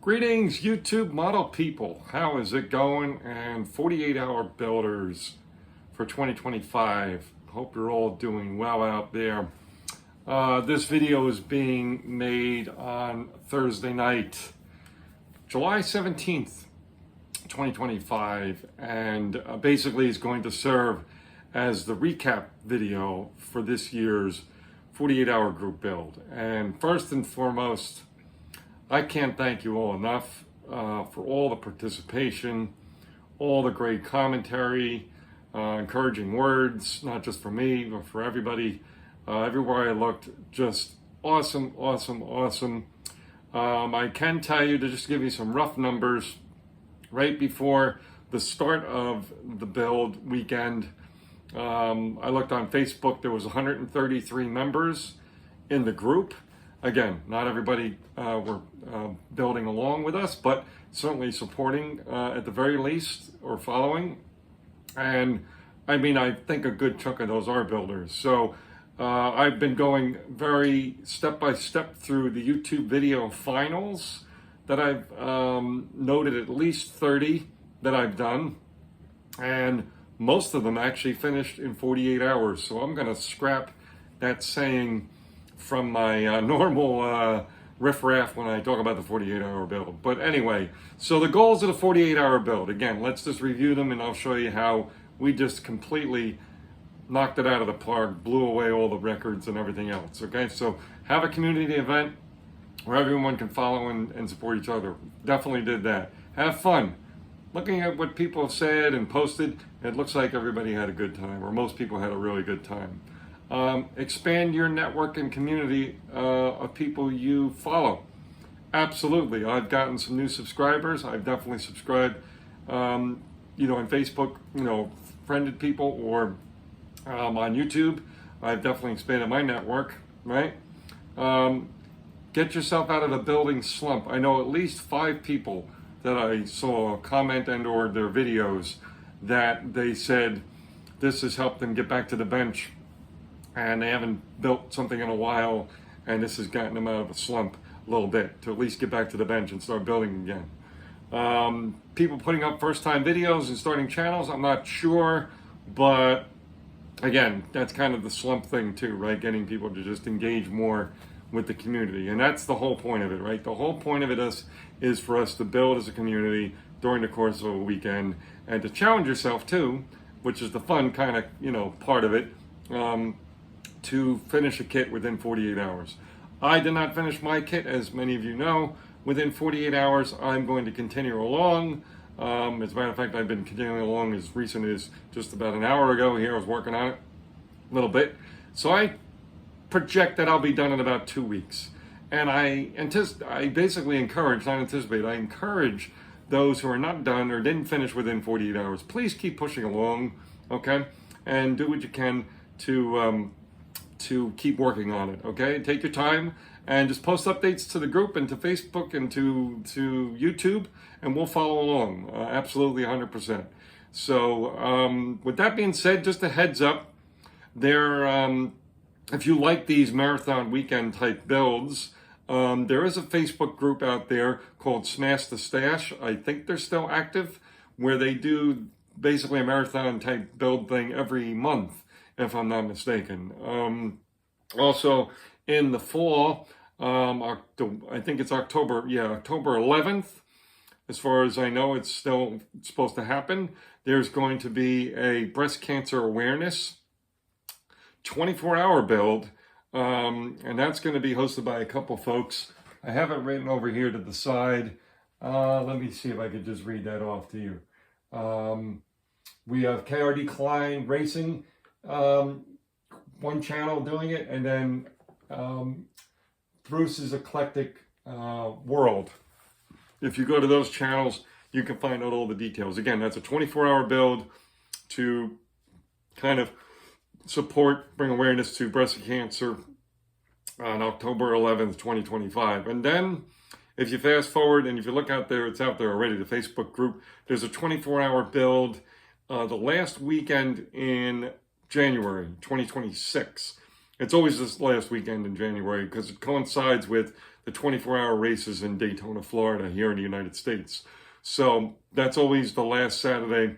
Greetings, YouTube model people. How is it going? And 48-hour builders for 2025. Hope you're all doing well out there. This video is being made on Thursday night, July 17th, 2025, and basically is going to serve as the recap video for this year's 48-hour group build. And first and foremost, I can't thank you all enough for all the participation, all the great commentary, encouraging words, not just for me, but for everybody. Everywhere I looked, just awesome, awesome, awesome. I can tell you, to just give you some rough numbers, right before the start of the build weekend, I looked on Facebook, there was 133 members in the group. Again, not everybody were building along with us, but certainly supporting at the very least, or following. And I mean, I think a good chunk of those are builders. So I've been going very step-by-step through the YouTube video finals that I've noted at least 30 that I've done. And most of them actually finished in 48 hours. So I'm going to scrap that saying from my normal riffraff when I talk about the 48-hour build. But anyway, so the goals of the 48-hour build, again, let's just review them and I'll show you how we just completely knocked it out of the park, blew away all the records and everything else. Okay, so have a community event where everyone can follow and support each other. Definitely did that. Have fun. Looking at what people have said and posted, it looks like everybody had a good time, or most people had a really good time. Expand your network and community of people you follow. Absolutely. I've gotten some new subscribers. I've definitely subscribed, on Facebook, friended people, or on YouTube. I've definitely expanded my network, right? Get yourself out of a building slump. I know at least 5 people that I saw comment and or their videos that they said this has helped them get back to the bench, and they haven't built something in a while, and this has gotten them out of a slump a little bit to at least get back to the bench and start building again. People putting up first-time videos and starting channels, I'm not sure, but again, that's kind of the slump thing too, right? Getting people to just engage more with the community, and that's the whole point of it, right? The whole point of it is for us to build as a community during the course of a weekend, and to challenge yourself too, which is the fun kind of part of it. To finish a kit within 48 hours. I did not finish my kit, as many of you know, within 48 hours. I'm going to continue along. As a matter of fact, I've been continuing along as recent as just about an hour ago here. I was working on it a little bit. So I project that I'll be done in about 2 weeks. And I basically encourage, not anticipate, I encourage those who are not done or didn't finish within 48 hours, please keep pushing along, okay? And do what you can to keep working on it, okay? Take your time and just post updates to the group and to Facebook and to YouTube, and we'll follow along, absolutely 100%. So with that being said, just a heads up, if you like these marathon weekend type builds, there is a Facebook group out there called Smash the Stash. I think they're still active, where they do basically a marathon type build thing every month, if I'm not mistaken. Also in the fall, I think it's October 11th, as far as I know, it's still supposed to happen. There's going to be a breast cancer awareness 24-hour build, and that's going to be hosted by a couple folks. I have it written over here to the side. Let me see if I could just read that off to you. We have KRD Klein Racing, one channel doing it, and then Bruce's Eclectic World. If you go to those channels, you can find out all the details. Again, that's a 24-hour build to kind of support, bring awareness to breast cancer on October 11th, 2025. And then if you fast forward and if you look out there, it's out there already, the Facebook group, there's a 24-hour build the last weekend in January 2026. It's always this last weekend in January because it coincides with the 24-hour races in Daytona, Florida, here in the United States. So that's always the last Saturday.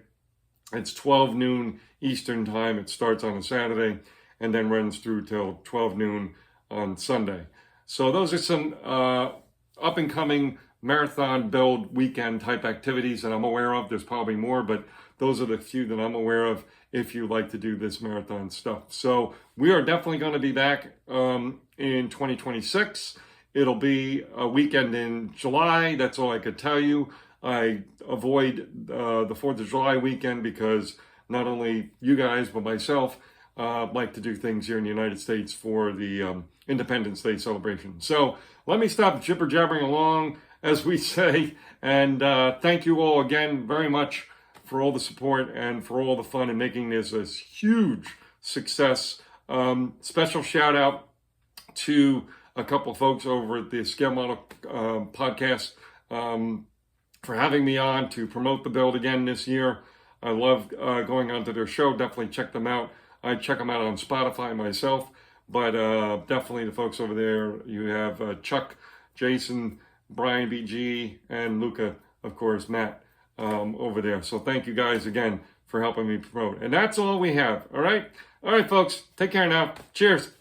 It's 12 noon Eastern time. It starts on a Saturday and then runs through till 12 noon on Sunday. So those are some up and coming marathon build weekend type activities that I'm aware of. There's probably more, but those are the few that I'm aware of if you like to do this marathon stuff. So we are definitely going to be back in 2026. It'll be a weekend in July. That's all I could tell you. I avoid the 4th of July weekend because not only you guys, but myself like to do things here in the United States for the Independence Day celebration. So let me stop jibber jabbering along, as we say, and thank you all again very much for all the support and for all the fun in making this a huge success. Special shout out to a couple of folks over at the Scale Model podcast for having me on to promote the build again this year. I love going onto their show. Definitely check them out. I check them out on Spotify myself, but definitely the folks over there. You have Chuck, Jason, Brian BG, and Luca, of course, Matt, over there. So thank you guys again for helping me promote. And that's all we have. All right, folks. Take care now. Cheers.